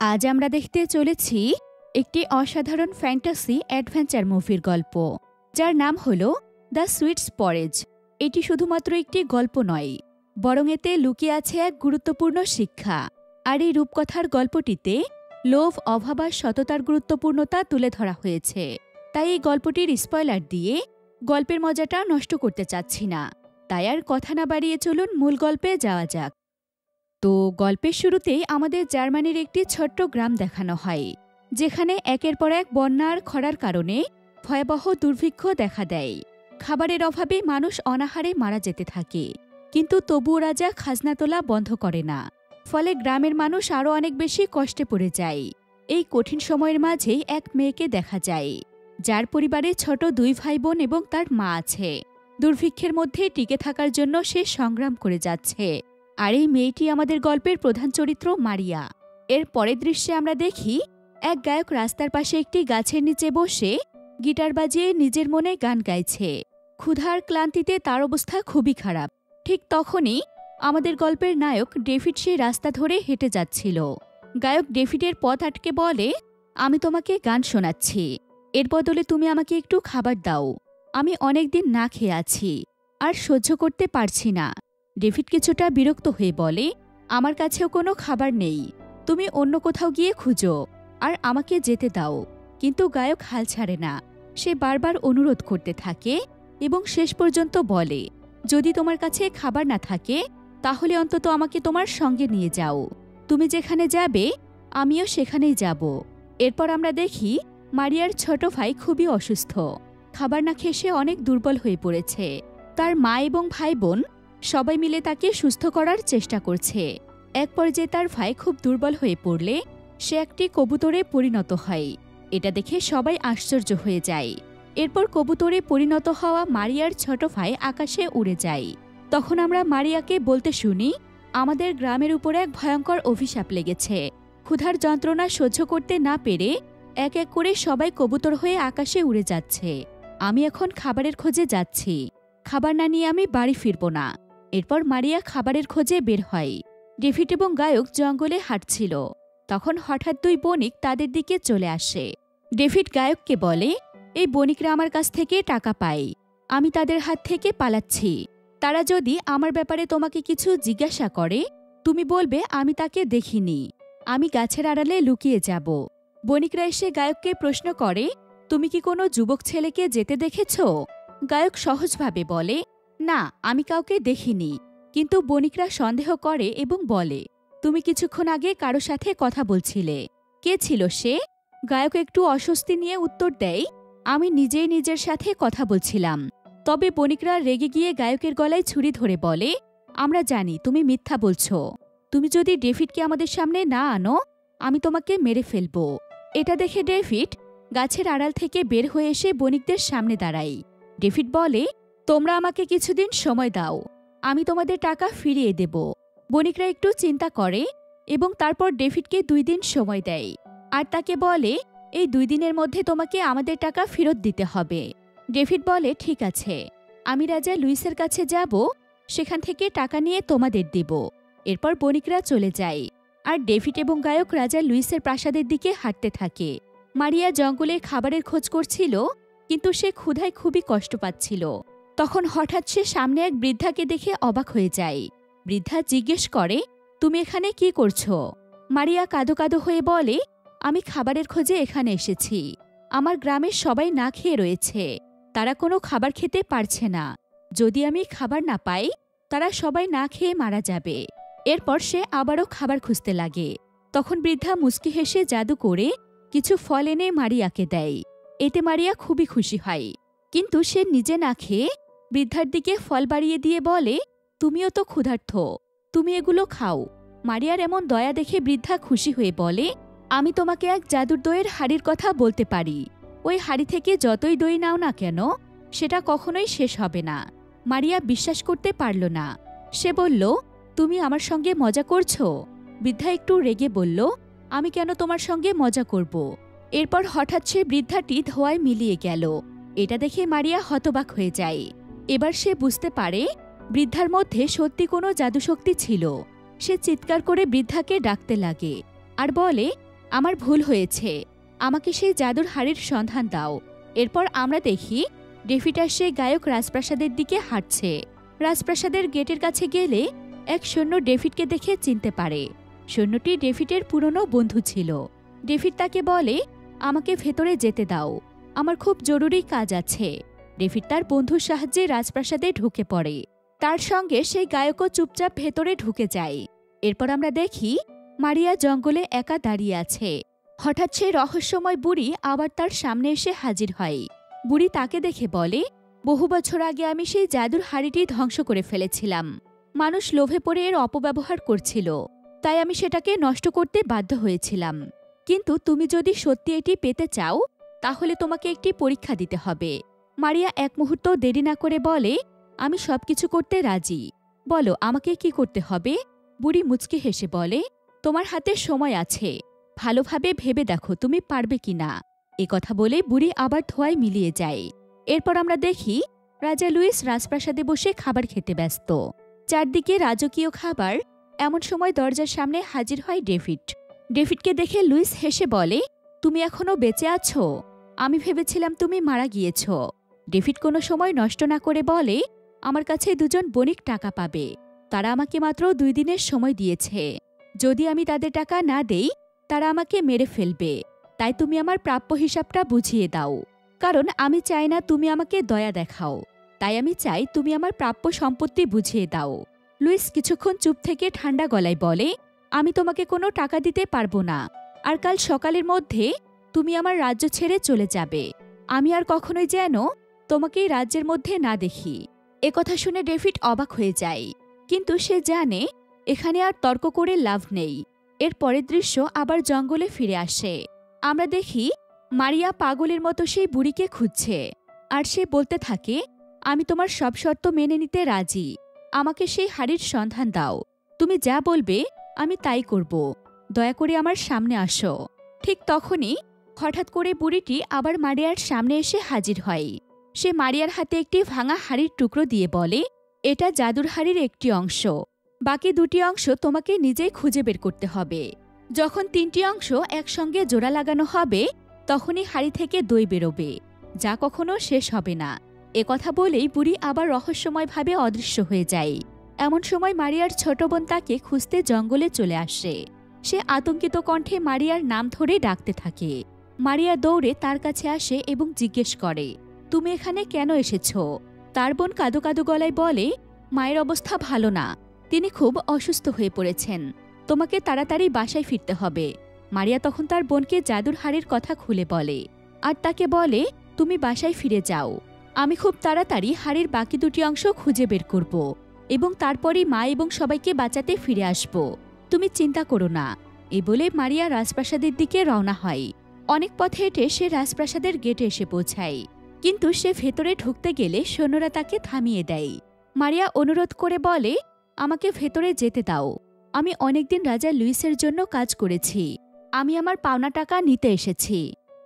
আজ আমরা দেখতে চলেছি একটি অসাধারণ ফ্যান্টাসি অ্যাডভেঞ্চার মুভির গল্প, যার নাম হল দ্য সুইটস পরেজ। এটি শুধুমাত্র একটি গল্প নয়, বরং এতে লুকিয়ে আছে এক গুরুত্বপূর্ণ শিক্ষা। আর এই রূপকথার গল্পটিতে লোভ, অভাব আর সততার গুরুত্বপূর্ণতা তুলে ধরা হয়েছে। তাই এই গল্পটির স্পয়লার দিয়ে গল্পের মজাটা নষ্ট করতে চাচ্ছি না। তাই আর কথা না বাড়িয়ে চলুন মূল গল্পে যাওয়া যাক। তো গল্পের শুরুতেই আমাদের জার্মানির একটি ছোট্ট গ্রাম দেখানো হয়, যেখানে একের পর এক বন্যা আর খরার কারণে ভয়াবহ দুর্ভিক্ষ দেখা দেয়। খাবারের অভাবে মানুষ অনাহারে মারা যেতে থাকে, কিন্তু তবুও রাজা খাজনা তোলা বন্ধ করে না। ফলে গ্রামের মানুষ আরও অনেক বেশি কষ্টে পড়ে যায়। এই কঠিন সময়ের মাঝেই এক মেয়েকে দেখা যায়, যার পরিবারে ছোট 2 ভাই বোন এবং তার মা আছে। দুর্ভিক্ষের মধ্যে টিকে থাকার জন্য সে সংগ্রাম করে যাচ্ছে। আর এই মেয়েটি আমাদের গল্পের প্রধান চরিত্র মারিয়া। এর পরের দৃশ্যে আমরা দেখি এক গায়ক রাস্তার পাশে একটি গাছের নিচে বসে গিটার বাজিয়ে নিজের মনে গান গাইছে। ক্ষুধার ক্লান্তিতে তার অবস্থা খুবই খারাপ। ঠিক তখনই আমাদের গল্পের নায়ক ডেভিড সেই রাস্তা ধরে হেঁটে যাচ্ছিল। গায়ক ডেভিডের পথ আটকে বলে, আমি তোমাকে গান শোনাচ্ছি, এর বদলে তুমি আমাকে একটু খাবার দাও। আমি অনেকদিন না খেয়ে আছি, আর সহ্য করতে পারছি না। ডেভিড কিছুটা বিরক্ত হয়ে বলে, আমার কাছেও কোনো খাবার নেই, তুমি অন্য কোথাও গিয়ে খুঁজো, আর আমাকে যেতে দাও। কিন্তু গায়ক হাল ছাড়ে না। সে বারবার অনুরোধ করতে থাকে এবং শেষ পর্যন্ত বলে, যদি তোমার কাছে খাবার না থাকে তাহলে অন্তত আমাকে তোমার সঙ্গে নিয়ে যাও। তুমি যেখানে যাবে আমিও সেখানেই যাব। এরপর আমরা দেখি মারিয়ার ছোট ভাই খুবই অসুস্থ। খাবার না খেয়ে সে অনেক দুর্বল হয়ে পড়েছে। তার মা এবং ভাই বোন সবাই মিলে তাকে সুস্থ করার চেষ্টা করছে। এক পর্যায়ে তার ভাই খুব দুর্বল হয়ে পড়লে সে একটি কবুতরে পরিণত হয়। এটা দেখে সবাই আশ্চর্য হয়ে যায়। এরপর কবুতরে পরিণত হওয়া মারিয়ার ছোট ভাই আকাশে উড়ে যায়। তখন আমরা মারিয়াকে বলতে শুনি, আমাদের গ্রামের উপরে এক ভয়ঙ্কর অভিশাপ লেগেছে। ক্ষুধার যন্ত্রণা সহ্য করতে না পেরে এক এক করে সবাই কবুতর হয়ে আকাশে উড়ে যাচ্ছে। আমি এখন খাবারের খোঁজে যাচ্ছি, খাবার না নিয়ে আমি বাড়ি ফিরব না। এরপর মারিয়া খাবারের খোঁজে বের হয়। ডেভিড এবং গায়ক জঙ্গলে হাঁটছিল। তখন হঠাৎ 2 বণিক তাদের দিকে চলে আসে। ডেভিড গায়ককে বলে, এই বণিকরা আমার কাছ থেকে টাকা পায়, আমি তাদের হাত থেকে পালাচ্ছি। তারা যদি আমার ব্যাপারে তোমাকে কিছু জিজ্ঞাসা করে তুমি বলবে আমি তাকে দেখিনি, আমি গাছের আড়ালে লুকিয়ে যাব। বণিকরা এসে গায়ককে প্রশ্ন করে, তুমি কি কোনো যুবক ছেলেকে যেতে দেখেছ? গায়ক সহজভাবে বলে, না, আমি কাউকে দেখিনি। কিন্তু বণিকরা সন্দেহ করে এবং বলে, তুমি কিছুক্ষণ আগে কারো সাথে কথা বলছিলে, কে ছিল সে? গায়ক একটু অস্বস্তি নিয়ে উত্তর দেয়, আমি নিজেই নিজের সাথে কথা বলছিলাম। তবে বণিকরা রেগে গিয়ে গায়কের গলায় ছুরি ধরে বলে, আমরা জানি তুমি মিথ্যা বলছো। তুমি যদি ডেভিডকে আমাদের সামনে না আনো আমি তোমাকে মেরে ফেলব। এটা দেখে ডেভিড গাছের আড়াল থেকে বের হয়ে এসে বণিকদের সামনে দাঁড়ায়। ডেভিড বলে, তোমরা আমাকে কিছুদিন সময় দাও, আমি তোমাদের টাকা ফিরিয়ে দেব। বণিকরা একটু চিন্তা করে এবং তারপর ডেভিডকে 2 দিন সময় দেয়, আর তাকে বলে, এই 2 দিনের মধ্যে তোমাকে আমাদের টাকা ফেরত দিতে হবে। ডেভিড বলে, ঠিক আছে, আমি রাজা লুইসের কাছে যাব, সেখান থেকে টাকা নিয়ে তোমাদের দেব। এরপর বণিকরা চলে যায়, আর ডেভিড এবং গায়ক রাজা লুইসের প্রাসাদের দিকে হাঁটতে থাকে। মারিয়া জঙ্গলে খাবারের খোঁজ করছিল, কিন্তু সে ক্ষুধায় খুবই কষ্ট পাচ্ছিল। তখন হঠাৎ সে সামনে এক বৃদ্ধাকে দেখে অবাক হয়ে যায়। বৃদ্ধা জিজ্ঞেস করে, তুমি এখানে কি করছো? মারিয়া কাঁদো কাঁদো হয়ে বলে, আমি খাবারের খোঁজে এখানে এসেছি। আমার গ্রামের সবাই না খেয়ে রয়েছে, তারা কোনো খাবার খেতে পারছে না। যদি আমি খাবার না পাই তারা সবাই না খেয়ে মারা যাবে। এরপর সে আবারও খাবার খুঁজতে লাগে। তখন বৃদ্ধা মুচকি হেসে জাদু করে কিছু ফল এনে মারিয়াকে দেয়। এতে মারিয়া খুবই খুশি হয়, কিন্তু সে নিজে না খেয়ে বৃদ্ধার দিকে ফল বাড়িয়ে দিয়ে বলে, তুমিও তো ক্ষুধার্ত, তুমি এগুলো খাও। মারিয়ার এমন দয়া দেখে বৃদ্ধা খুশি হয়ে বলে, আমি তোমাকে এক জাদুর দইয়ের হাড়ির কথা বলতে পারি। ওই হাড়ি থেকে যতই দই নাও না কেন সেটা কখনোই শেষ হবে না। মারিয়া বিশ্বাস করতে পারল না। সে বলল, তুমি আমার সঙ্গে মজা করছো? বৃদ্ধা একটু রেগে বলল, আমি কেন তোমার সঙ্গে মজা করব? এরপর হঠাৎ সে বৃদ্ধাটি ধোঁয়ায় মিলিয়ে গেল। এটা দেখে মারিয়া হতবাক হয়ে যায়। এবার সে বুঝতে পারে বৃদ্ধার মধ্যে সত্যি কোনো জাদুশক্তি ছিল। সে চিৎকার করে বৃদ্ধাকে ডাকতে লাগে আর বলে, আমার ভুল হয়েছে, আমাকে সেই জাদুর হাড়ির সন্ধান দাও। এরপর আমরা দেখি ডেভিড আর সেই গায়ক রাজপ্রাসাদের দিকে হাঁটছে। রাজপ্রাসাদের গেটের কাছে গেলে এক সৈন্য ডেভিডকে দেখে চিনতে পারে। সৈন্যটি ডেভিডের পুরনো বন্ধু ছিল। ডেভিড তাকে বলে, আমাকে ভেতরে যেতে দাও, আমার খুব জরুরি কাজ আছে। ডেভিড তার বন্ধুর সাহায্যে রাজপ্রাসাদে ঢুকে পড়ে। তার সঙ্গে সেই গায়কও চুপচাপ ভেতরে ঢুকে যায়। এরপর আমরা দেখি মারিয়া জঙ্গলে একা দাঁড়িয়ে আছে। হঠাৎ সে রহস্যময় বুড়ি আবার তার সামনে এসে হাজির হয়। বুড়ি তাকে দেখে বলে, বহু বছর আগে আমি সেই জাদুর হাড়িটি ধ্বংস করে ফেলেছিলাম। মানুষ লোভে পড়ে এর অপব্যবহার করছিল, তাই আমি সেটাকে নষ্ট করতে বাধ্য হয়েছিলাম। কিন্তু তুমি যদি সত্যি এটি পেতে চাও তাহলে তোমাকে একটি পরীক্ষা দিতে হবে। মারিয়া এক মুহূর্ত দেরি না করে বলে, আমি সবকিছু করতে রাজি, বলো আমাকে কি করতে হবে। বুড়ি মুচকি হেসে বলে, তোমার হাতে সময় আছে, ভালোভাবে ভেবে দেখো তুমি পারবে কিনা। কথা বলে বুড়ি আবার ধোঁয়ায় মিলিয়ে যায়। এরপর আমরা দেখি রাজা লুইস রাজপ্রাসাদে বসে খাবার খেতে ব্যস্ত। চারদিকে রাজকীয় খাবার। এমন সময় দরজার সামনে হাজির হয় ডেভিড। ডেভিডকে দেখে লুইস হেসে বলে, তুমি এখনো বেঁচে আছো? আমি ভেবেছিলাম তুমি মারা গিয়েছ। ডেভিড কোনো সময় নষ্ট না করে বলে, আমার কাছে দুজন বণিক টাকা পাবে, তারা আমাকে মাত্র 2 দিনের সময় দিয়েছে। যদি আমি তাদের টাকা না দেই তারা আমাকে মেরে ফেলবে, তাই তুমি আমার প্রাপ্য হিসাবটা বুঝিয়ে দাও। কারণ আমি চাই না তুমি আমাকে দয়া দেখাও, তাই আমি চাই তুমি আমার প্রাপ্য সম্পত্তি বুঝিয়ে দাও। লুইস কিছুক্ষণ চুপ থেকে ঠান্ডা গলায় বলে, আমি তোমাকে কোনো টাকা দিতে পারবো না, আর কাল সকালের মধ্যে তুমি আমার রাজ্য ছেড়ে চলে যাবে। আমি আর কখনোই যেন তোমাকে এই রাজ্যের মধ্যে না দেখি। কথা শুনে ডেভিড অবাক হয়ে যায়, কিন্তু সে জানে এখানে আর তর্ক করে লাভ নেই। এর পরের দৃশ্য আবার জঙ্গলে ফিরে আসে। আমরা দেখি মারিয়া পাগলের মতো সেই বুড়িকে খুঁজছে, আর সে বলতে থাকে, আমি তোমার সব শর্ত মেনে নিতে রাজি, আমাকে সেই হাড়ির সন্ধান দাও, তুমি যা বলবে আমি তাই করব, দয়া করে আমার সামনে আসো। ঠিক তখনই হঠাৎ করে বুড়িটি আবার মারিয়ার সামনে এসে হাজির হয়। সে মারিয়ার হাতে একটি ভাঙা হাড়ির টুকরো দিয়ে বলে, এটা জাদুর হাড়ির একটি অংশ, বাকি 2টি অংশ তোমাকে নিজেই খুঁজে বের করতে হবে। যখন 3টি অংশ একসঙ্গে জোড়া লাগানো হবে তখনই হাড়ি থেকে দই বেরোবে, যা কখনো শেষ হবে না। কথা বলেই বুড়ি আবার রহস্যময়ভাবে অদৃশ্য হয়ে যায়। এমন সময় মারিয়ার ছোট বোন তাকে খুঁজতে জঙ্গলে চলে আসে। সে আতঙ্কিত কণ্ঠে মারিয়ার নাম ধরে ডাকতে থাকে। মারিয়া দৌড়ে তার কাছে আসে এবং জিজ্ঞেস করে, তুমি এখানে কেন এসেছ? তার বোন কাঁদো কাঁদো গলায় বলে, মায়ের অবস্থা ভালো না, তিনি খুব অসুস্থ হয়ে পড়েছেন, তোমাকে তাড়াতাড়ি বাসায় ফিরতে হবে। মারিয়া তখন তার বোনকে জাদুর হাড়ির কথা খুলে বলে, আর তাকে বলে, তুমি বাসায় ফিরে যাও, আমি খুব তাড়াতাড়ি হাড়ির বাকি 2টি অংশ খুঁজে বের করব এবং তারপরই মা এবং সবাইকে বাঁচাতে ফিরে আসব, তুমি চিন্তা করো না। বলে মারিয়া রাজপ্রাসাদের দিকে রওনা হয়। অনেক পথে হেঁটে সে রাজপ্রাসাদের গেটে এসে পৌঁছায়, কিন্তু সে ভেতরে ঢুকতে গেলে সৈন্যরা তাকে থামিয়ে দেয়। মারিয়া অনুরোধ করে বলে, আমাকে ভেতরে যেতে দাও, আমি অনেকদিন রাজা লুইসের জন্য কাজ করেছি, আমি আমার পাওনা টাকা নিতে এসেছি।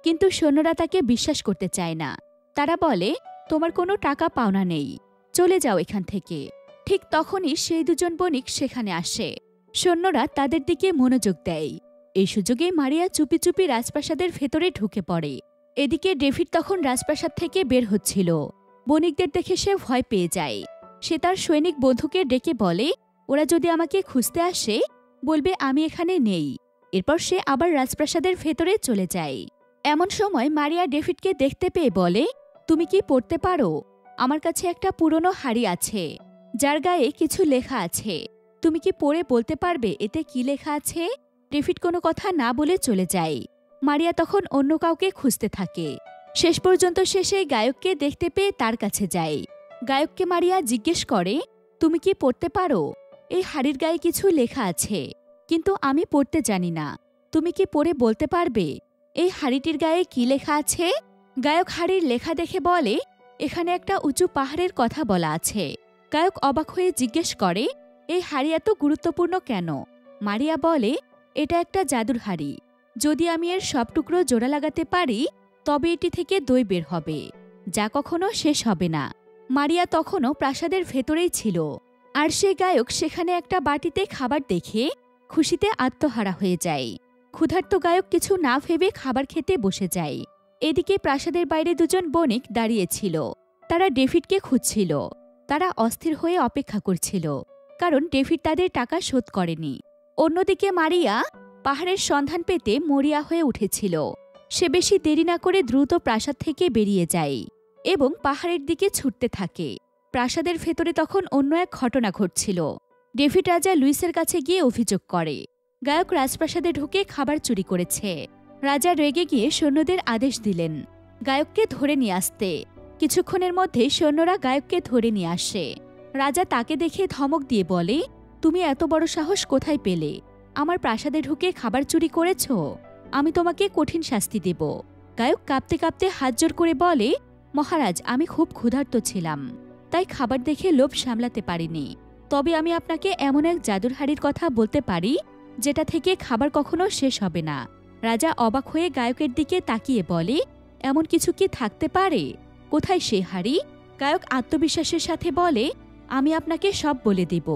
কিন্তু সৈন্যরা তাকে বিশ্বাস করতে চায় না। তারা বলে, তোমার কোনো টাকা পাওনা নেই, চলে যাও এখান থেকে। ঠিক তখনই সেই 2জন বণিক সেখানে আসে। সৈন্যরা তাদের দিকে মনোযোগ দেয়। এই সুযোগে মারিয়া চুপি চুপি রাজপ্রাসাদের ভেতরে ঢুকে পড়ে। এদিকে ডেভিড তখন রাজপ্রাসাদ থেকে বের হচ্ছিল। বণিকদের দেখে সে ভয় পেয়ে যায়। সে তার সৈনিক বন্ধুকে ডেকে বলে, ওরা যদি আমাকে খুঁজতে আসে বলবে আমি এখানে নেই। এরপর সে আবার রাজপ্রাসাদের ভেতরে চলে যায়। এমন সময় মারিয়া ডেভিডকে দেখতে পেয়ে বলে, তুমি কি পড়তে পারো? আমার কাছে একটা পুরনো হাড়ি আছে, যার গায়ে কিছু লেখা আছে, তুমি কি পড়ে বলতে পারবে এতে কি লেখা আছে? ডেভিড কোনো কথা না বলে চলে যায়। মারিয়া তখন অন্য কাউকে খুঁজতে থাকে। শেষ পর্যন্ত সে সেই গায়ককে দেখতে পেয়ে তার কাছে যায়। গায়ককে মারিয়া জিজ্ঞেস করে, তুমি কি পড়তে পারো? এই হাড়ির গায়ে কিছু লেখা আছে, কিন্তু আমি পড়তে জানি না, তুমি কি পড়ে বলতে পারবে এই হাড়িটির গায়ে কি লেখা আছে? গায়ক হাড়ির লেখা দেখে বলে, এখানে একটা উঁচু পাহাড়ের কথা বলা আছে। গায়ক অবাক হয়ে জিজ্ঞেস করে, এই হাড়ি এত গুরুত্বপূর্ণ কেন? মারিয়া বলে, এটা একটা জাদুর হাড়ি, যদি আমি এর সব টুকরো জোড়া লাগাতে পারি তবে এটি থেকে দই বের হবে, যা কখনো শেষ হবে না। মারিয়া তখনও প্রাসাদের ভেতরেই ছিল, আর সে গায়ক সেখানে একটা বাটিতে খাবার দেখে খুশিতে আত্মহারা হয়ে যায়। ক্ষুধার্ত গায়ক কিছু না ভেবে খাবার খেতে বসে যায়। এদিকে প্রাসাদের বাইরে দুজন বণিক দাঁড়িয়েছিল। তারা ডেভিডকে খুঁজছিল। তারা অস্থির হয়ে অপেক্ষা করছিল, কারণ ডেভিড তাদের টাকা শোধ করেনি। অন্যদিকে মারিয়া পাহাড়ের সন্ধান পেতে মরিয়া হয়ে উঠেছিল। সে বেশি দেরি না করে দ্রুত প্রাসাদ থেকে বেরিয়ে যায় এবং পাহাড়ের দিকে ছুটতে থাকে। প্রাসাদের ভেতরে তখন অন্য এক ঘটনা ঘটছিল। ডেভিড রাজা লুইসের কাছে গিয়ে অভিযোগ করে, গায়ক রাজপ্রাসাদে ঢুকে খাবার চুরি করেছে। রাজা রেগে গিয়ে সৈন্যদের আদেশ দিলেন গায়ককে ধরে নিয়ে আসতে। কিছুক্ষণের মধ্যে সৈন্যরা গায়ককে ধরে নিয়ে আসে। রাজা তাকে দেখে ধমক দিয়ে বলে, তুমি এত বড় সাহস কোথায় পেলে? আমার প্রাসাদে ঢুকে খাবার চুরি করেছ? আমি তোমাকে কঠিন শাস্তি দেব। গায়ক কাঁপতে কাঁপতে হাত জোর করে বলে, মহারাজ, আমি খুব ক্ষুধার্ত ছিলাম, তাই খাবার দেখে লোভ সামলাতে পারিনি। তবে আমি আপনাকে এমন এক জাদুর হাড়ির কথা বলতে পারি যেটা থেকে খাবার কখনো শেষ হবে না। রাজা অবাক হয়ে গায়কের দিকে তাকিয়ে বলে, এমন কিছু কি থাকতে পারে? কোথায় সে হাড়ি? গায়ক আত্মবিশ্বাসের সাথে বলে, আমি আপনাকে সব বলে দেব,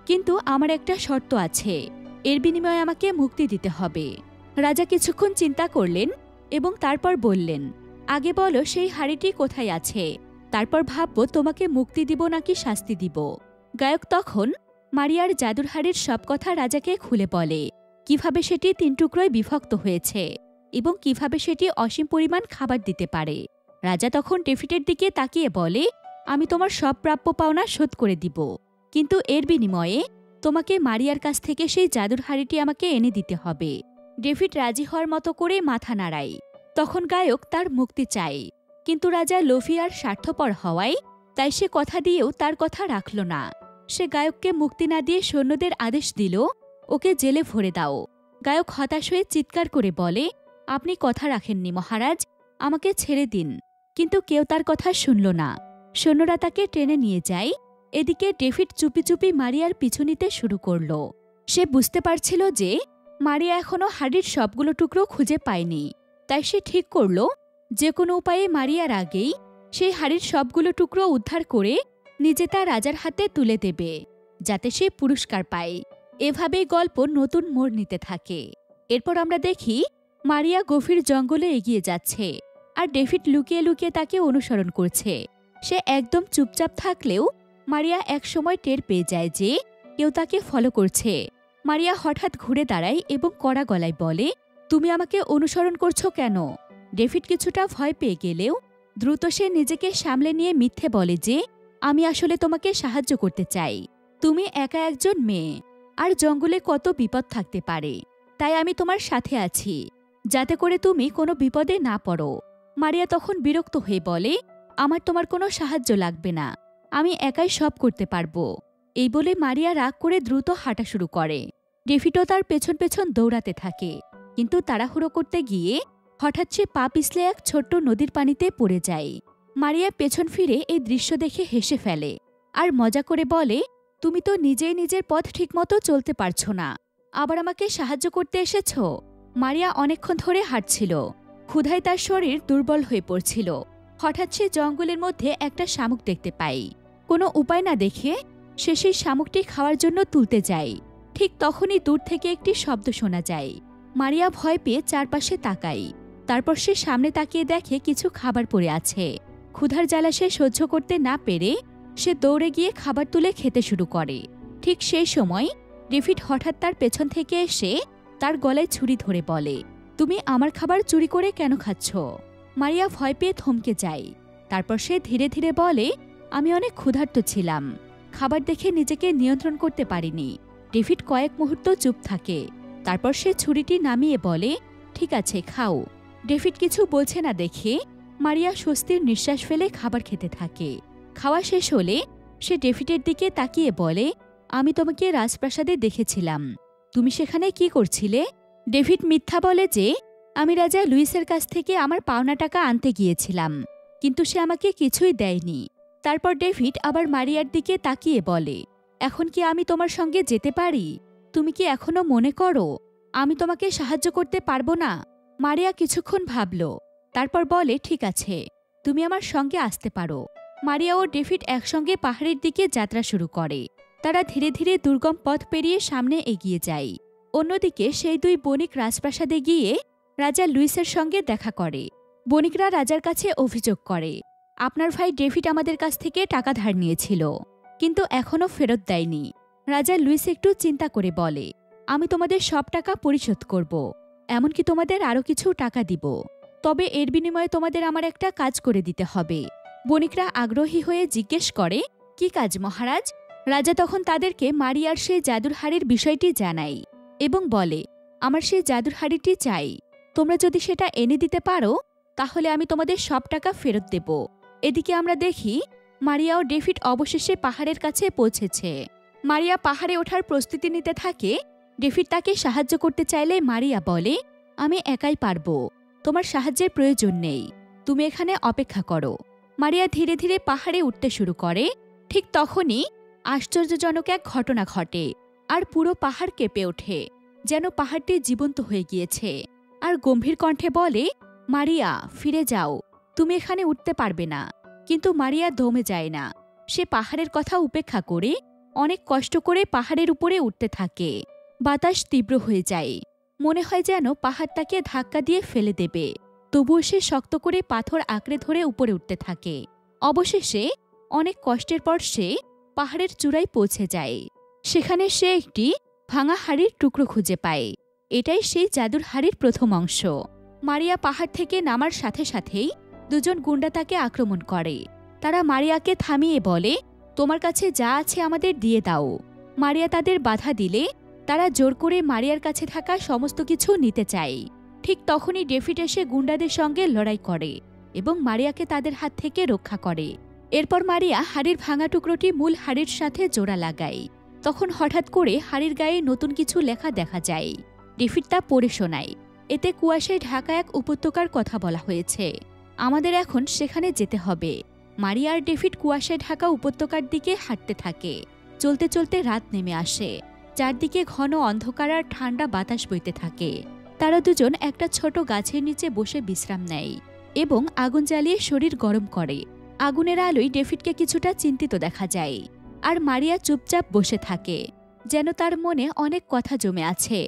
কিন্তু আমার একটা শর্ত আছে। এর বিনিময়ে আমাকে মুক্তি দিতে হবে। রাজা কিছুক্ষণ চিন্তা করলেন এবং তারপর বললেন, আগে বলো সেই হাড়িটি কোথায় আছে, তারপর ভাবব তোমাকে মুক্তি দিব নাকি শাস্তি দিব। গায়ক তখন মারিয়ার জাদুর হাড়ির সব কথা রাজাকে খুলে বলে, কিভাবে সেটি 3 টুকরোয় বিভক্ত হয়েছে এবং কিভাবে সেটি অসীম পরিমাণ খাবার দিতে পারে। রাজা তখন ডেভিডের দিকে তাকিয়ে বলে, আমি তোমার সব প্রাপ্য পাওনা শোধ করে দিব, কিন্তু এর বিনিময়ে তোমাকে মারিয়ার কাছ থেকে সেই জাদুর হাড়িটি আমাকে এনে দিতে হবে। ডেভিড রাজি হওয়ার মতো করে মাথা নাড়ায়। তখন গায়ক তার মুক্তি চায়, কিন্তু রাজা লোভী আর স্বার্থপর হওয়ায় তাই সে কথা দিয়েও তার কথা রাখল না। সে গায়ককে মুক্তি না দিয়ে সৈন্যদের আদেশ দিল, ওকে জেলে ভরে দাও। গায়ক হতাশ হয়ে চিৎকার করে বলে, আপনি কথা রাখেননি মহারাজ, আমাকে ছেড়ে দিন। কিন্তু কেউ তার কথা শুনল না। সৈন্যরা তাকে টেনে নিয়ে যায়। এদিকে ডেভিড চুপি চুপি মারিয়ার পিছু নিতে শুরু করল। সে বুঝতে পারছিল যে মারিয়া এখনও হাড়ির সবগুলো টুকরো খুঁজে পায়নি। তাই সে ঠিক করল যে কোনো উপায়ে মারিয়ার আগেই সেই হাড়ির সবগুলো টুকরো উদ্ধার করে নিজে তা রাজার হাতে তুলে দেবে, যাতে সে পুরস্কার পায়। এভাবেই গল্প নতুন মোড় নিতে থাকে। এরপর আমরা দেখি মারিয়া গভীর জঙ্গলে এগিয়ে যাচ্ছে, আর ডেভিড লুকিয়ে লুকিয়ে তাকে অনুসরণ করছে। সে একদম চুপচাপ থাকলেও মারিয়া একসময় টের পেয়ে যায় যে কেউ তাকে ফলো করছে। মারিয়া হঠাৎ ঘুরে দাঁড়ায় এবং কড়া গলায় বলে, তুমি আমাকে অনুসরণ করছো কেন? ডেভিড কিছুটা ভয় পেয়ে গেলেও দ্রুত সে নিজেকে সামলে নিয়ে মিথ্যে বলে যে, আমি আসলে তোমাকে সাহায্য করতে চাই। তুমি একা একজন মেয়ে, আর জঙ্গলে কত বিপদ থাকতে পারে, তাই আমি তোমার সাথে আছি, যাতে করে তুমি কোনো বিপদে না পড়ো। মারিয়া তখন বিরক্ত হয়ে বলে, আমার তোমার কোনো সাহায্য লাগবে না, আমি একাই সব করতে পারবো। এই বলে মারিয়া রাগ করে দ্রুত হাঁটা শুরু করে। ডেভিডও তার পেছন পেছন দৌড়াতে থাকে, কিন্তু তাড়াহুড়ো করতে গিয়ে হঠাৎ সে পা পিছলে এক ছোট্ট নদীর পানিতে পড়ে যায়। মারিয়া পেছন ফিরে এই দৃশ্য দেখে হেসে ফেলে আর মজা করে বলে, তুমি তো নিজেই নিজের পথ ঠিকমতো চলতে পারছো না, আবার আমাকে সাহায্য করতে এসেছ। মারিয়া অনেকক্ষণ ধরে হাঁটছিল। ক্ষুধায় তার শরীর দুর্বল হয়ে পড়ছিল। হঠাৎ সে জঙ্গলের মধ্যে একটা শামুক দেখতে পায়। কোনো উপায় না দেখে সে সেই শামুকটি খাওয়ার জন্য তুলতে যায়। ঠিক তখনই দূর থেকে একটি শব্দ শোনা যায়। মারিয়া ভয় পেয়ে চারপাশে তাকায়। তারপর সে সামনে তাকিয়ে দেখে কিছু খাবার পড়ে আছে। ক্ষুধার জ্বালা সে সহ্য করতে না পেরে সে দৌড়ে গিয়ে খাবার তুলে খেতে শুরু করে। ঠিক সেই সময় ডেভিড হঠাৎ তার পেছন থেকে এসে তার গলায় ছুরি ধরে বলে, তুমি আমার খাবার চুরি করে কেন খাচ্ছ? মারিয়া ভয় পেয়ে থমকে যায়। তারপর সে ধীরে ধীরে বলে, আমি অনেক ক্ষুধার্ত ছিলাম, খাবার দেখে নিজেকে নিয়ন্ত্রণ করতে পারিনি। ডেভিড কয়েক মুহূর্ত চুপ থাকে। তারপর সে ছুরিটি নামিয়ে বলে, ঠিক আছে, খাও। ডেভিড কিছু বলছে না দেখে মারিয়া স্বস্তির নিঃশ্বাস ফেলে খাবার খেতে থাকে। খাওয়া শেষ হলে সে ডেভিডের দিকে তাকিয়ে বলে, আমি তোমাকে রাজপ্রাসাদে দেখেছিলাম, তুমি সেখানে কি করছিলে? ডেভিড মিথ্যা বলে যে, আমি রাজা লুইসের কাছ থেকে আমার পাওনা টাকা আনতে গিয়েছিলাম, কিন্তু সে আমাকে কিছুই দেয়নি। তারপর ডেভিড আবার মারিয়ার দিকে তাকিয়ে বলে, এখন কি আমি তোমার সঙ্গে যেতে পারি? তুমি কি এখনো মনে করো আমি তোমাকে সাহায্য করতে পারবো না? মারিয়া কিছুক্ষণ ভাবল, তারপর বলে, ঠিক আছে, তুমি আমার সঙ্গে আসতে পারো। মারিয়া ও ডেভিড একসঙ্গে পাহাড়ের দিকে যাত্রা শুরু করে। তারা ধীরে ধীরে দুর্গম পথ পেরিয়ে সামনে এগিয়ে যায়। অন্যদিকে সেই দুই বণিক রাজপ্রাসাদে গিয়ে রাজা লুইসের সঙ্গে দেখা করে। বণিকরা রাজার কাছে অভিযোগ করে, আপনার ভাই ডেভিড আমাদের কাছ থেকে টাকা ধার নিয়েছিল, কিন্তু এখনও ফেরত দেয়নি। রাজা লুইস একটু চিন্তা করে বলে, আমি তোমাদের সব টাকা পরিশোধ করব, এমনকি তোমাদের আরও কিছু টাকা দিব, তবে এর বিনিময়ে তোমাদের আমার একটা কাজ করে দিতে হবে। বণিকরা আগ্রহী হয়ে জিজ্ঞেস করে, কি কাজ মহারাজ? রাজা তখন তাদেরকে মারিয়ার সেই জাদুর হাড়ির বিষয়টি জানায় এবং বলে, আমার সেই জাদুর হাড়িটি চাই, তোমরা যদি সেটা এনে দিতে পারো তাহলে আমি তোমাদের সব টাকা ফেরত দেব। এদিকে আমরা দেখি মারিয়া ও ডেভিড অবশেষে পাহাড়ের কাছে পৌঁছেছে। মারিয়া পাহাড়ে ওঠার প্রস্তুতি নিতে থাকে। ডেভিড তাকে সাহায্য করতে চাইলে মারিয়া বলে, আমি একাই পারব, তোমার সাহায্যের প্রয়োজন নেই, তুমি এখানে অপেক্ষা করো। মারিয়া ধীরে ধীরে পাহাড়ে উঠতে শুরু করে। ঠিক তখনই আশ্চর্যজনক এক ঘটনা ঘটে, আর পুরো পাহাড় কেঁপে ওঠে, যেন পাহাড়টি জীবন্ত হয়ে গিয়েছে। আর গম্ভীর কণ্ঠে বলে, মারিয়া ফিরে যাও, তুমি এখানে উঠতে পারবে না। কিন্তু মারিয়া দমে যায় না, সে পাহাড়ের কথা উপেক্ষা করে অনেক কষ্ট করে পাহাড়ের উপরে উঠতে থাকে। বাতাস তীব্র হয়ে যায়, মনে হয় যেন পাহাড় তাকে ধাক্কা দিয়ে ফেলে দেবে, তবুও সে শক্ত করে পাথর আঁকড়ে ধরে উপরে উঠতে থাকে। অবশেষে অনেক কষ্টের পর সে পাহাড়ের চূড়ায় পৌঁছে যায়। সেখানে সে একটি ভাঙা হাড়ির টুকরো খুঁজে পায়। এটাই সেই জাদুর হাড়ির প্রথম অংশ। মারিয়া পাহাড় থেকে নামার সাথে সাথেই দুজন গুন্ডা তাকে আক্রমণ করে। তারা মারিয়াকে থামিয়ে বলে, তোমার কাছে যা আছে আমাদের দিয়ে দাও। মারিয়া তাদের বাধা দিলে তারা জোর করে মারিয়ার কাছে থাকা সমস্ত কিছু নিতে চায়। ঠিক তখনই ডেভিড এসে গুন্ডাদের সঙ্গে লড়াই করে এবং মারিয়াকে তাদের হাত থেকে রক্ষা করে। এরপর মারিয়া হাড়ির ভাঙা টুকরোটি মূল হাড়ির সাথে জোড়া লাগায়। তখন হঠাৎ করে হাড়ির গায়ে নতুন কিছু লেখা দেখা যায়। ডেভিড তা পড়ে শোনায়। এতে কুয়াশায় ঢাকা এক উপত্যকার কথা বলা হয়েছে। আমাদের এখন সেখানে যেতে হবে। মারিয়া আর ডেভিড কুয়াশায় ঢাকা উপত্যকার দিকে হাঁটতে থাকে। চলতে চলতে রাত নেমে আসে। চারদিকে ঘন অন্ধকার আর ঠান্ডা বাতাস বইতে থাকে। তারা দুজন একটা ছোট গাছের নিচে বসে বিশ্রাম নেয় এবং আগুন জ্বালিয়ে শরীর গরম করে। আগুনের আলোয় ডেভিডকে কিছুটা চিন্তিত দেখা যায়, আর মারিয়া চুপচাপ বসে থাকে, যেন তার মনে অনেক কথা জমে আছে।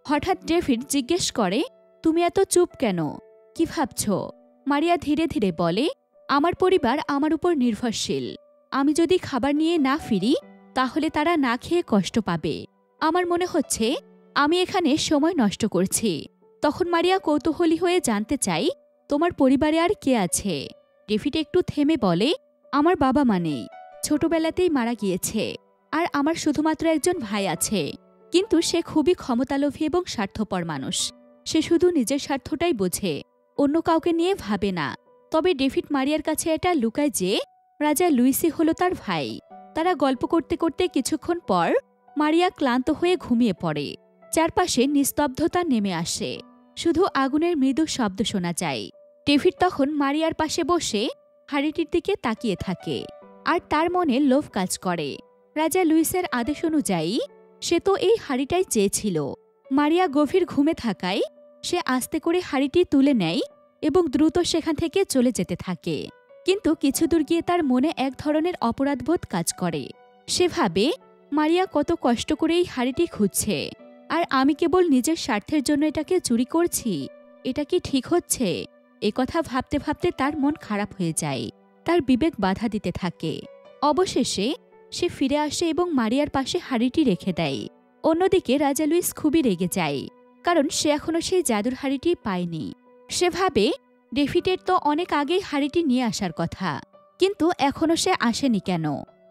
হঠাৎ ডেভিড জিজ্ঞেস করে, তুমি এত চুপ কেন? কি ভাবছ? মারিয়া ধীরে ধীরে বলে, আমার পরিবার আমার উপর নির্ভরশীল। আমি যদি খাবার নিয়ে না ফিরি তাহলে তারা না খেয়ে কষ্ট পাবে। আমার মনে হচ্ছে আমি এখানে সময় নষ্ট করছি। তখন মারিয়া কৌতূহলী হয়ে জানতে চাই, তোমার পরিবারে আর কে আছে? ডেভিড একটু থেমে বলে, আমার বাবা মা নেই, ছোটবেলাতেই মারা গিয়েছে, আর আমার শুধুমাত্র একজন ভাই আছে। কিন্তু সে খুবই ক্ষমতালোভী এবং স্বার্থপর মানুষ। সে শুধু নিজের স্বার্থটাই বোঝে, অন্য কাউকে নিয়ে ভাবে না। তবে ডেভিড মারিয়ার কাছে এটা লুকায় যে রাজা লুইসই হলো তার ভাই। তারা গল্প করতে করতে কিছুক্ষণ পর মারিয়া ক্লান্ত হয়ে ঘুমিয়ে পড়ে। চারপাশে নিস্তব্ধতা নেমে আসে, শুধু আগুনের মৃদু শব্দ শোনা যায়। ডেভিড তখন মারিয়ার পাশে বসে হাড়িটির দিকে তাকিয়ে থাকে, আর তার মনে লোভ কাজ করে। রাজা লুইসের আদেশ অনুযায়ী সে তো এই হাড়িটাই চেয়েছিল। মারিয়া গভীর ঘুমে থাকায় সে আস্তে করে হাড়িটি তুলে নেয় এবং দ্রুত সেখান থেকে চলে যেতে থাকে। কিন্তু কিছু দূর গিয়ে তার মনে এক ধরনের অপরাধবোধ কাজ করে। সে ভাবে, মারিয়া কত কষ্ট করে এই হাড়িটি খুঁজছে, আর আমি কেবল নিজের স্বার্থের জন্য এটাকে চুরি করছি। এটা কি ঠিক হচ্ছে? একথা ভাবতে ভাবতে তার মন খারাপ হয়ে যায়। তার বিবেক বাধা দিতে থাকে। অবশেষে সে ফিরে আসে এবং মারিয়ার পাশে হাড়িটি রেখে দেয়। অন্যদিকে রাজা লুইস খুবই রেগে যায়, কারণ সে এখনও সেই জাদুর হাড়িটি পায়নি। সে ভাবে, ডেভিডের তো অনেক আগেই হাড়িটি নিয়ে আসার কথা, কিন্তু এখনও সে আসেনি কেন?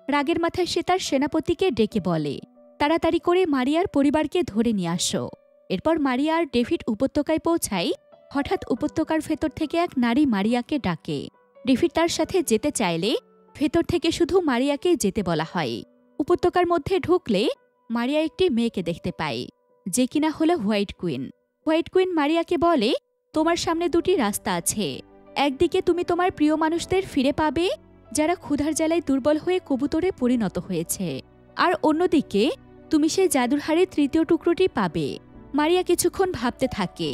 রাগের মাথায় সে তার সেনাপতিকে ডেকে বলে, তাড়াতাড়ি করে মারিয়ার পরিবারকে ধরে নিয়ে আসো। এরপর মারিয়া আর ডেভিড উপত্যকায় পৌঁছায়। হঠাৎ উপত্যকার ভেতর থেকে এক নারী মারিয়াকে ডাকে। ডেভিড তার সাথে যেতে চাইলে ভেতর থেকে শুধু মারিয়াকেই যেতে বলা হয়। উপত্যকার মধ্যে ঢুকলে মারিয়া একটি মেয়েকে দেখতে পায়, যে কিনা হলো হোয়াইট কুইন। হোয়াইট কুইন মারিয়াকে বলে, তোমার সামনে দুটি রাস্তা আছে। একদিকে তুমি তোমার প্রিয় মানুষদের ফিরে পাবে, যারা ক্ষুধার জ্বালায় দুর্বল হয়ে কবুতরে পরিণত হয়েছে, আর অন্যদিকে তুমি সেই জাদুর হাড়ির তৃতীয় টুকরোটি পাবে। মারিয়া কিছুক্ষণ ভাবতে থাকে,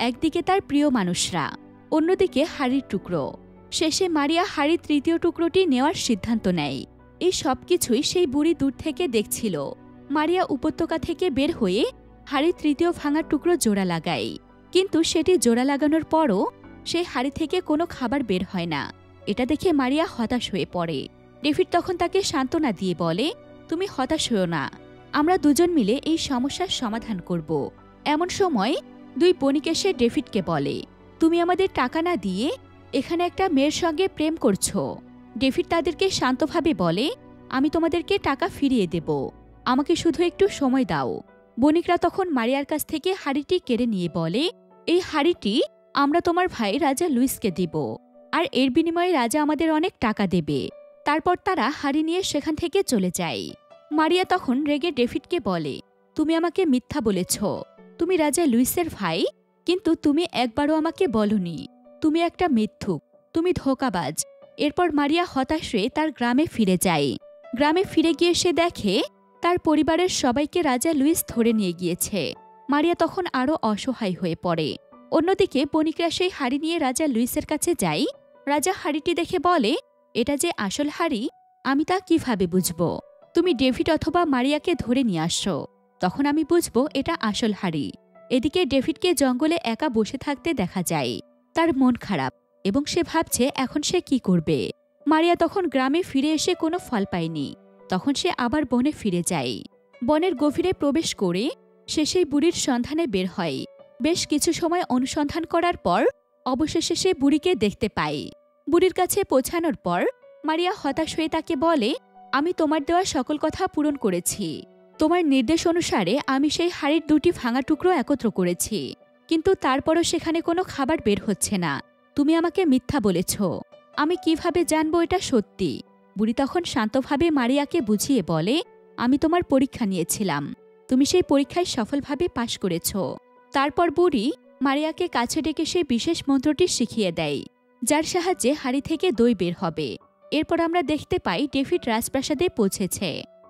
একদিকে তার প্রিয় মানুষরা, অন্যদিকে হাড়ির টুকরো। শেষে মারিয়া হাড়ির তৃতীয় টুকরোটি নেওয়ার সিদ্ধান্ত নেয়। এই সব কিছুই সেই বুড়ি দূর থেকে দেখছিল। মারিয়া উপত্যকা থেকে বের হয়ে হাড়ির তৃতীয় ভাঙা টুকরো জোড়া লাগায়, কিন্তু সেটি জোড়া লাগানোর পরও সেই হাড়ি থেকে কোনো খাবার বের হয় না। এটা দেখে মারিয়া হতাশ হয়ে পড়ে। ডেভিড তখন তাকে সান্ত্বনা দিয়ে বলে, তুমি হতাশ হও না, আমরা দুজন মিলে এই সমস্যার সমাধান করব। এমন সময় দুই বণিক এসে ডেভিডকে বলে, তুমি আমাদের টাকা না দিয়ে এখানে একটা মেয়ের সঙ্গে প্রেম করছো। ডেভিড তাদেরকে শান্তভাবে বলে, আমি তোমাদেরকে টাকা ফিরিয়ে দেব, আমাকে শুধু একটু সময় দাও। বণিকরা তখন মারিয়ার কাছ থেকে হাড়িটি কেড়ে নিয়ে বলে, এই হাড়িটি আমরা তোমার ভাই রাজা লুইসকে দিব, আর এর বিনিময়ে রাজা আমাদের অনেক টাকা দেবে। তারপর তারা হাড়ি নিয়ে সেখান থেকে চলে যায়। মারিয়া তখন রেগে ডেভিডকে বলে, তুমি আমাকে মিথ্যা বলেছ, তুমি রাজা লুইসের ভাই, কিন্তু তুমি একবারও আমাকে বলনি। তুমি একটা মিথ্যুক, তুমি ধোঁকাবাজ। এরপর মারিয়া হতাশ হয়ে তার গ্রামে ফিরে যায়। গ্রামে ফিরে গিয়ে সে দেখে তার পরিবারের সবাইকে রাজা লুইস ধরে নিয়ে গিয়েছে। মারিয়া তখন আরও অসহায় হয়ে পড়ে। অন্যদিকে বণিকরা সেই হাড়ি নিয়ে রাজা লুইসের কাছে যায়। রাজা হাড়িটি দেখে বলে, এটা যে আসল হাড়ি, আমি তা কিভাবে বুঝব? তুমি ডেভিড অথবা মারিয়াকে ধরে নিয়ে আসো, তখন আমি বুঝব এটা আসল হাড়ি। এদিকে ডেভিডকে জঙ্গলে একা বসে থাকতে দেখা যায়। তার মন খারাপ এবং সে ভাবছে এখন সে কি করবে। মারিয়া তখন গ্রামে ফিরে এসে কোনো ফল পায়নি। তখন সে আবার বনে ফিরে যায়। বনের গভীরে প্রবেশ করে সে সেই বুড়ির সন্ধানে বের হয়। বেশ কিছু সময় অনুসন্ধান করার পর অবশেষে সে বুড়িকে দেখতে পায়। বুড়ির কাছে পৌঁছানোর পর মারিয়া হতাশ হয়ে তাকে বলে, আমি তোমার দেওয়া সকল কথা পূরণ করেছি। তোমার নির্দেশ অনুসারে আমি সেই হাড়ির দুটি ভাঙা টুকরো একত্র করেছি, কিন্তু তারপরও সেখানে কোনো খাবার বের হচ্ছে না। তুমি আমাকে মিথ্যা বলেছ, আমি কিভাবে জানবো এটা সত্যি? বুড়ি তখন শান্তভাবে মারিয়াকে বুঝিয়ে বলে, আমি তোমার পরীক্ষা নিয়েছিলাম, তুমি সেই পরীক্ষায় সফলভাবে পাশ করেছ। তারপর বুড়ি মারিয়াকে কাছে ডেকে সেই বিশেষ মন্ত্রটি শিখিয়ে দেয়, যার সাহায্যে হাড়ি থেকে দই বের হবে। এরপর আমরা দেখতে পাই ডেভিড রাজপ্রাসাদে পৌঁছেছে।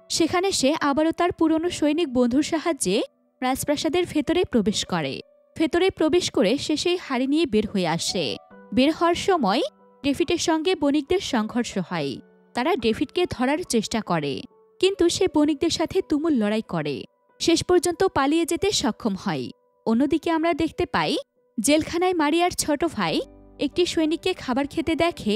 সেখানে সে আবারও তার পুরনো সৈনিক বন্ধুর সাহায্যে রাজপ্রাসাদের ভেতরে প্রবেশ করে। ভেতরে প্রবেশ করে সে সেই হাড়ি নিয়ে বের হয়ে আসে। বের হওয়ার সময় ডেভিডের সঙ্গে বণিকদের সংঘর্ষ হয়। তারা ডেভিডকে ধরার চেষ্টা করে, কিন্তু সে বণিকদের সাথে তুমুল লড়াই করে। শেষ পর্যন্ত পালিয়ে যেতে সক্ষম হয়। অন্যদিকে আমরা দেখতে পাই জেলখানায় মারিয়ার ছোট ভাই একটি সৈনিককে খাবার খেতে দেখে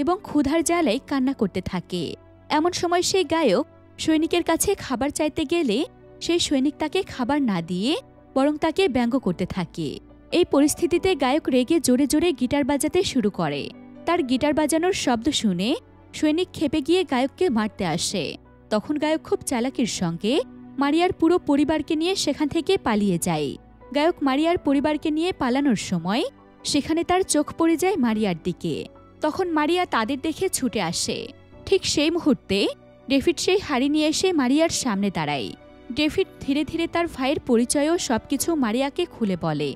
এবং ক্ষুধার জ্বালায় কান্না করতে থাকে। এমন সময় সেই গায়ক সৈনিকের কাছে খাবার চাইতে গেলে সেই সৈনিক তাকে খাবার না দিয়ে বরং তাকে ব্যঙ্গ করতে থাকে। এই পরিস্থিতিতে গায়ক রেগে জোরে জোরে গিটার বাজাতে শুরু করে। তার গিটার বাজানোর শব্দ শুনে সৈনিক ক্ষেপে গিয়ে গায়ককে মারতে আসে। তখন গায়ক খুব চালাকির সঙ্গে মারিয়ার পুরো পরিবারকে নিয়ে সেখান থেকে পালিয়ে যায়। গায়ক মারিয়ার পরিবারকে নিয়ে পালানোর সময় সেখানে তার চোখ পড়ে যায় মারিয়ার দিকে। তখন মারিয়া তাদের দেখে ছুটে আসে। ঠিক সেই মুহূর্তে ডেভিড সেই হাড়ি নিয়ে এসে মারিয়ার সামনে দাঁড়ায়। ডেভিড ধীরে ধীরে তার ভাইয়ের পরিচয় ও সবকিছু মারিয়াকে খুলে বলে।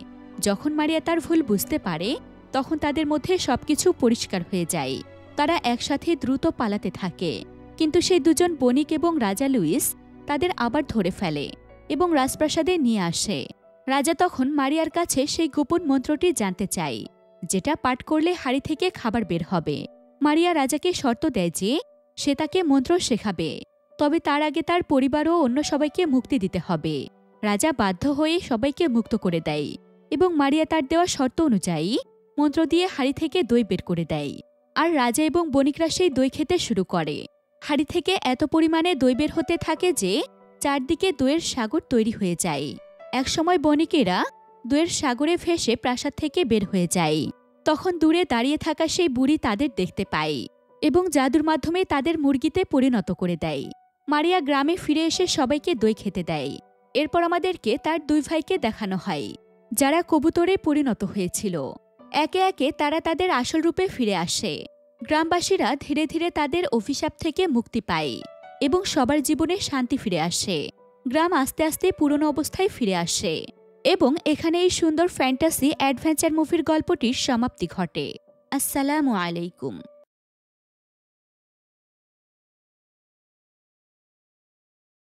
যখন মারিয়া তার ভুল বুঝতে পারে তখন তাদের মধ্যে সবকিছু পরিষ্কার হয়ে যায়। তারা একসাথে দ্রুত পালাতে থাকে, কিন্তু সেই দুজন বণিক এবং রাজা লুইস তাদের আবার ধরে ফেলে এবং রাজপ্রাসাদে নিয়ে আসে। রাজা তখন মারিয়ার কাছে সেই গোপন মন্ত্রটি জানতে চায়, যেটা পাঠ করলে হাড়ি থেকে খাবার বের হবে। মারিয়া রাজাকে শর্ত দেয় যে সে তাকে মন্ত্র শেখাবে, তবে তার আগে তার পরিবার ও অন্য সবাইকে মুক্তি দিতে হবে। রাজা বাধ্য হয়ে সবাইকে মুক্ত করে দেয় এবং মারিয়া তার দেওয়া শর্ত অনুযায়ী মন্ত্র দিয়ে হাড়ি থেকে দই বের করে দেয়। আর রাজা এবং বণিকরা সেই দই খেতে শুরু করে। হাড়ি থেকে এত পরিমাণে দই বের হতে থাকে যে চারদিকে দইয়ের সাগর তৈরি হয়ে যায়। একসময় বণিকেরা দইয়ের সাগরে ভেসে প্রাসাদ থেকে বের হয়ে যায়। তখন দূরে দাঁড়িয়ে থাকা সেই বুড়ি তাদের দেখতে পায় এবং জাদুর মাধ্যমে তাদের মুরগিতে পরিণত করে দেয়। মারিয়া গ্রামে ফিরে এসে সবাইকে দই খেতে দেয়। এরপর আমাদেরকে তার দুই ভাইকে দেখানো হয়, যারা কবুতরে পরিণত হয়েছিল। একে একে তারা তাদের আসল রূপে ফিরে আসে। গ্রামবাসীরা ধীরে ধীরে তাদের অভিশাপ থেকে মুক্তি পায় এবং সবার জীবনে শান্তি ফিরে আসে। গ্রাম আস্তে আস্তে পুরনো অবস্থায় ফিরে আসে এবং এখানে এই সুন্দর ফ্যান্টাসি অ্যাডভেঞ্চার মুভির গল্পটির সমাপ্তি ঘটে। আসসালামু আলাইকুম।